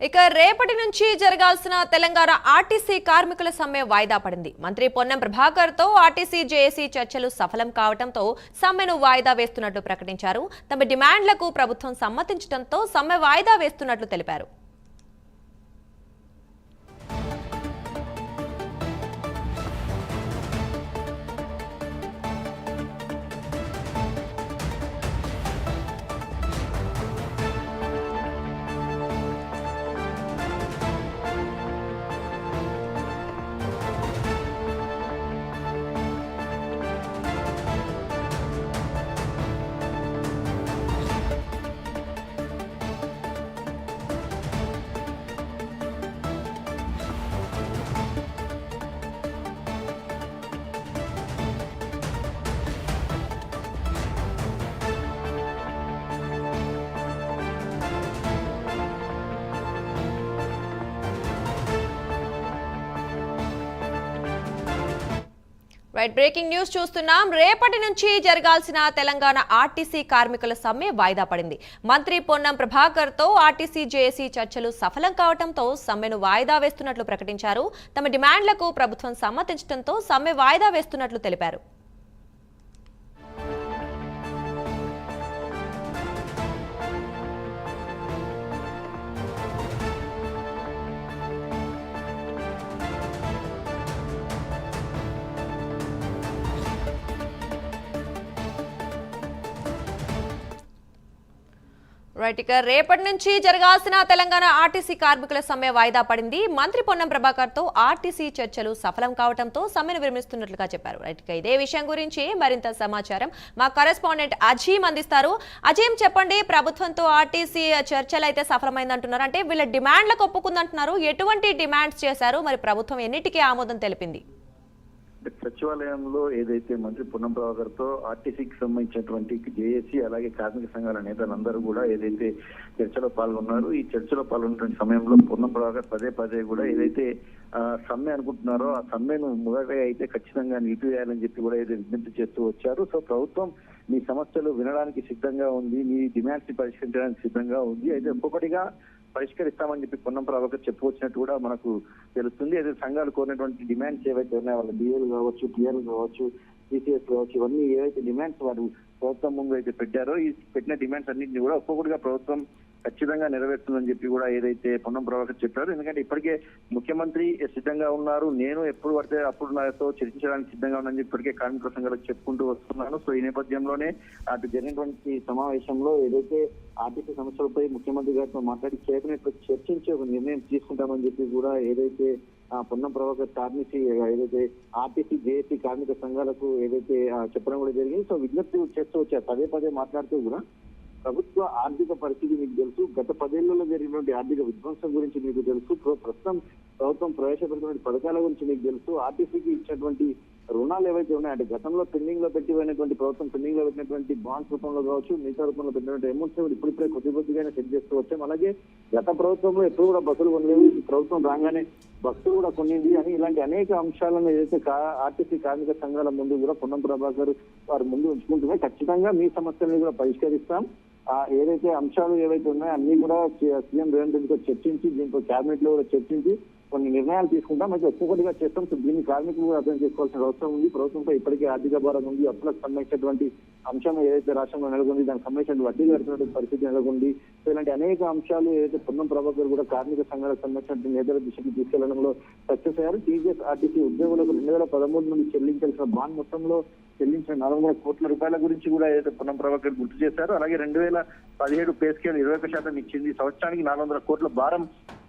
ఇక రేపటి నుంచి జరగాల్సిన తెలంగాణ ఆర్టీసీ కార్మికుల సమ్మె వాయిదా పడింది. మంత్రి పొన్నం ప్రభాకర్ తో ఆర్టీసీ జేఏసీ చర్చలు సఫలం కావడంతో సమ్మెను వాయిదా వేస్తున్నట్లు ప్రకటించారు. తమ డిమాండ్లకు ప్రభుత్వం సమ్మతించడంతో సమ్మె వాయిదా వేస్తున్నట్లు తెలిపారు. బ్రేకింగ్ న్యూస్ చూస్తున్నాం. రేపటి నుంచి జరగాల్సిన తెలంగాణ ఆర్టీసీ కార్మికుల సమ్మె వాయిదా పడింది. మంత్రి పొన్నం ప్రభాకర్ తో ఆర్టీసీ జేఏసీ చర్చలు సఫలం కావడంతో సమ్మెను వాయిదా వేస్తున్నట్లు ప్రకటించారు. తమ డిమాండ్లకు ప్రభుత్వం సమ్మతించడంతో సమ్మె వాయిదా వేస్తున్నట్లు తెలిపారు. ఇక రేపటి నుంచి జరగాల్సిన తెలంగాణ ఆర్టీసీ కార్మికుల సమ్మె వాయిదా పడింది. మంత్రి పొన్నం ప్రభాకర్ తో ఆర్టీసీ చర్చలు సఫలం కావడంతో సమ్మెను విరమిస్తున్నట్లుగా చెప్పారు. ఇక ఇదే విషయం గురించి మరింత సమాచారం మా కరెస్పాండెంట్ అజీం అందిస్తారు. అజీం, చెప్పండి, ప్రభుత్వంతో ఆర్టీసీ చర్చలు అయితే సఫలమైందంటున్నారు, అంటే వీళ్ళ డిమాండ్లకు ఒప్పుకుందంటున్నారు. ఎటువంటి డిమాండ్స్ చేశారు, మరి ప్రభుత్వం ఎన్నిటికీ ఆమోదం తెలిపింది? సచివాలయంలో ఏదైతే మంత్రి పొన్నం ప్రభాకర్ తో ఆర్టీసీకి సంబంధించినటువంటి జేఏసీ అలాగే కార్మిక సంఘాల నేతలందరూ కూడా ఏదైతే చర్చలో పాల్గొన్నారు, ఈ చర్చలో పాల్గొన్నటువంటి సమయంలో పొన్నం ప్రభాకర్ పదే పదే కూడా ఏదైతే సమ్మె అనుకుంటున్నారో ఆ సమ్మెను మొదటగా అయితే ఖచ్చితంగా నిలిపివేయాలని చెప్పి కూడా ఏదైతే విజ్ఞప్తి చేస్తూ వచ్చారు. సో ప్రభుత్వం మీ సమస్యలు వినడానికి సిద్ధంగా ఉంది, మీ డిమాండ్స్ ని పరిష్కరించడానికి సిద్ధంగా ఉంది, అయితే ఒక్కొక్కటిగా పరిష్కరిస్తామని చెప్పి పొన్నం ప్రభాకర్ చెప్పుకొచ్చినట్టు కూడా మనకు తెలుస్తుంది. అయితే సంఘాలు కోరినటువంటి డిమాండ్స్ ఏవైతే ఉన్నాయో వాళ్ళ డిఏలు కావచ్చు, టీఆర్లు కావచ్చు, టీసీఎస్ కావచ్చు, ఇవన్నీ ఏవైతే డిమాండ్స్ వారు ప్రభుత్వం ముందు అయితే పెట్టారో ఈ పెట్టిన డిమాండ్స్ అన్నింటినీ కూడా ఒక్కొక్కటిగా ప్రభుత్వం ఖచ్చితంగా నెరవేరుతుందని చెప్పి కూడా ఏదైతే పొన్నం ప్రభాకర్ చెప్పారో, ఎందుకంటే ఇప్పటికే ముఖ్యమంత్రి సిద్ధంగా ఉన్నారు, నేను ఎప్పుడు పడితే అప్పుడు నాతో చర్చించడానికి సిద్ధంగా ఉన్నానని ఇప్పటికే కార్మిక సంఘాలకు చెప్పుకుంటూ వస్తున్నాను. సో ఈ నేపథ్యంలోనే అటు జరిగినటువంటి సమావేశంలో ఏదైతే ఆర్థిక సమస్యలపై ముఖ్యమంత్రి గారితో మాట్లాడి చర్చించి ఒక నిర్ణయం తీసుకుంటామని చెప్పి కూడా ఏదైతే పొన్నం ప్రభాకర్ ఏదైతే ఆర్టీసీ జేఏసీ కార్మిక సంఘాలకు ఏదైతే చెప్పడం కూడా జరిగింది. సో విజ్ఞప్తి చేస్తూ వచ్చారు, పదే పదే మాట్లాడుతూ కూడా ప్రభుత్వ ఆర్థిక పరిస్థితి మీకు తెలుసు, గత 10 ఏళ్లలో జరిగినటువంటి ఆర్థిక విధ్వంసం గురించి మీకు తెలుసు, ప్రస్తుతం ప్రభుత్వం ప్రవేశపెట్టినటువంటి పథకాల గురించి మీకు తెలుసు, ఆర్టీసీకి ఇచ్చినటువంటి రుణాలు ఏవైతే ఉన్నాయో అంటే గతంలో పెండింగ్ లో పెట్టినటువంటి ప్రభుత్వం పెండింగ్ లో పెట్టినటువంటి బాండ్స్ రూపంలో కావచ్చు, మిగతా రూపంలో పెట్టినటువంటి అమౌంట్స్ ఇప్పుడిప్పుడే కొద్దిగానే సెట్ చేస్తూ వచ్చాం. అలాగే గత ప్రభుత్వంలో ఎప్పుడు కూడా బస్సులు కొనలేవు, ఈ ప్రభుత్వం రాగానే బస్సులు కూడా కొనింది అని ఇలాంటి అనేక అంశాలను ఏదైతే ఆర్టీసీ కార్మిక సంఘాల ముందు కూడా పొన్నం ప్రభాకర్ వారి ముందు ఉంచుకుంటున్నాయి. ఖచ్చితంగా మీ సమస్యలను కూడా పరిష్కరిస్తాం, ఏదైతే అంశాలు ఏవైతే ఉన్నాయో అన్ని కూడా సీఎం రేవంత్ రెడ్డితో చర్చించి దీంతో కేబినెట్ లో కూడా చర్చించి కొన్ని నిర్ణయాలు తీసుకుంటాం, అయితే ఒక్కొక్కటిగా చేస్తాం. సో దీన్ని కార్మికులు కూడా అర్థం చేసుకోవాల్సిన అవసరం ఉంది. ప్రభుత్వంపై ఇప్పటికే ఆర్థిక భారం ఉంది, అప్పులకు సంబంధించినటువంటి అంశం ఏదైతే రాష్ట్రంలో నెలకొంది, దానికి సంబంధించిన వడ్డీ కడుతున్నటువంటి పరిస్థితి నెలకొంది. సో ఇలాంటి అనేక అంశాలు ఏదైతే పొన్నం ప్రభాకర్ కూడా కార్మిక సంఘాలకు సంబంధించిన నేతల దృష్టికి తీసుకెళ్లడంలో సక్సెస్ అయ్యారు. టీజీఎస్ ఆర్టీసీ ఉద్యోగులకు 2013 నుండి చెల్లించాల్సిన బాండ్ మొత్తంలో చెల్లించిన 400 కోట్ల రూపాయల గురించి కూడా ఏదైతే పొన్నం ప్రభాకర్ గుర్తు చేశారు. అలాగే 2017 పే స్కేల్ 21% ఇచ్చింది, సంవత్సరానికి 400 కోట్ల భారం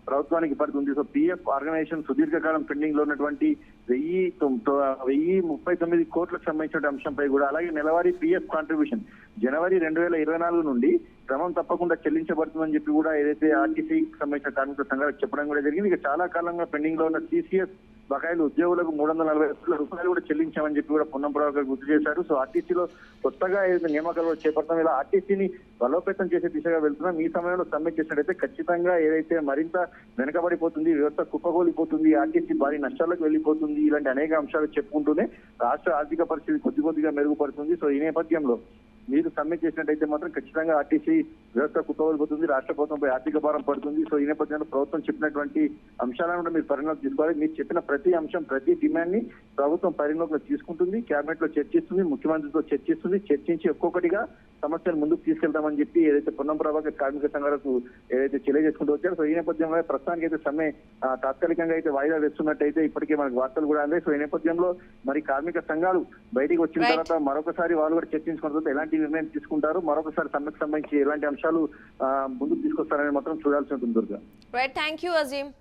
ప్రభుత్వానికి పడుతుంది. సో పిఎఫ్ ఆర్గనైజేషన్ సుదీర్ఘకాలం పెండింగ్ లో ఉన్నటువంటి 1039 కోట్లకు సంబంధించిన అంశంపై కూడా, అలాగే నెలవారీ పిఎఫ్ కాంట్రిబ్యూషన్ జనవరి 2024 నుండి క్రమం తప్పకుండా చెల్లించబడుతుందని చెప్పి కూడా ఏదైతే ఆర్టీసీకి సంబంధించిన కార్మిక సంఘాలకు చెప్పడం కూడా జరిగింది. ఇక చాలా కాలంగా పెండింగ్ లో ఉన్న టీసీఎస్ బకాయిలు ఉద్యోగులకు 340 కోట్ల రూపాయలు కూడా చెల్లించామని చెప్పి కూడా పొన్నం ప్రభాకర్ గుర్తు చేశారు. సో ఆర్టీసీలో కొత్తగా ఏదైతే నియామకాలు చేపడతాం, ఇలా ఆర్టీసీని బలోపేతం చేసే దిశగా వెళ్తున్నాం. ఈ సమయంలో సమ్మె చేసినట్టయితే ఖచ్చితంగా ఏదైతే మరింత వెనకబడిపోతుంది, వ్యవస్థ కుప్పగోలిపోతుంది, ఆర్టీసీ భారీ నష్టాలకు వెళ్లిపోతుంది, ఇలాంటి అనేక అంశాలు చెప్పుకుంటూనే రాష్ట్ర ఆర్థిక పరిస్థితి కొద్దిగా మెరుగుపడుతుంది. సో ఈ నేపథ్యంలో మీరు సమ్మె చేసినట్టయితే మాత్రం ఖచ్చితంగా ఆర్టీసీ వ్యవస్థ కుప్పవలిపోతుంది, రాష్ట్ర ప్రభుత్వంపై ఆర్థిక భారం పడుతుంది. సో ఈ నేపథ్యంలో ప్రభుత్వం చెప్పినటువంటి అంశాలను కూడా మీరు పరిగణలోకి తీసుకోవాలి. మీరు చెప్పిన ప్రతి అంశం, ప్రతి డిమాండ్ ని ప్రభుత్వం పరిగణలోకి తీసుకుంటుంది, కేబినెట్ లో చర్చిస్తుంది, ముఖ్యమంత్రితో చర్చిస్తుంది. చర్చించి ఒక్కొక్కటిగా సమస్యలు ముందుకు తీసుకెళ్తామని చెప్పి ఏదైతే పొన్నం ప్రభాకర్ కార్మిక సంఘాలకు ఏదైతే తెలియజేసుకుంటూ వచ్చారో, సో ఈ నేపథ్యంలో ప్రస్తుతానికి అయితే సమ్మె తాత్కాలికంగా అయితే వాయిదా వేస్తున్నట్టయితే ఇప్పటికే మనకు వార్తలు కూడా అందాయి. సో ఈ నేపథ్యంలో మరి కార్మిక సంఘాలు బయటికి వచ్చిన తర్వాత మరొకసారి వాళ్ళు కూడా చర్చించుకున్న తర్వాత ఎలాంటి నిర్ణయం తీసుకుంటారు, మరొకసారి సమ్మెకు సంబంధించి ఎలాంటి అంశాలు ముందుకు తీసుకొస్తారని మాత్రం చూడాల్సి ఉంటుంది. Durga, right, thank you Azeem.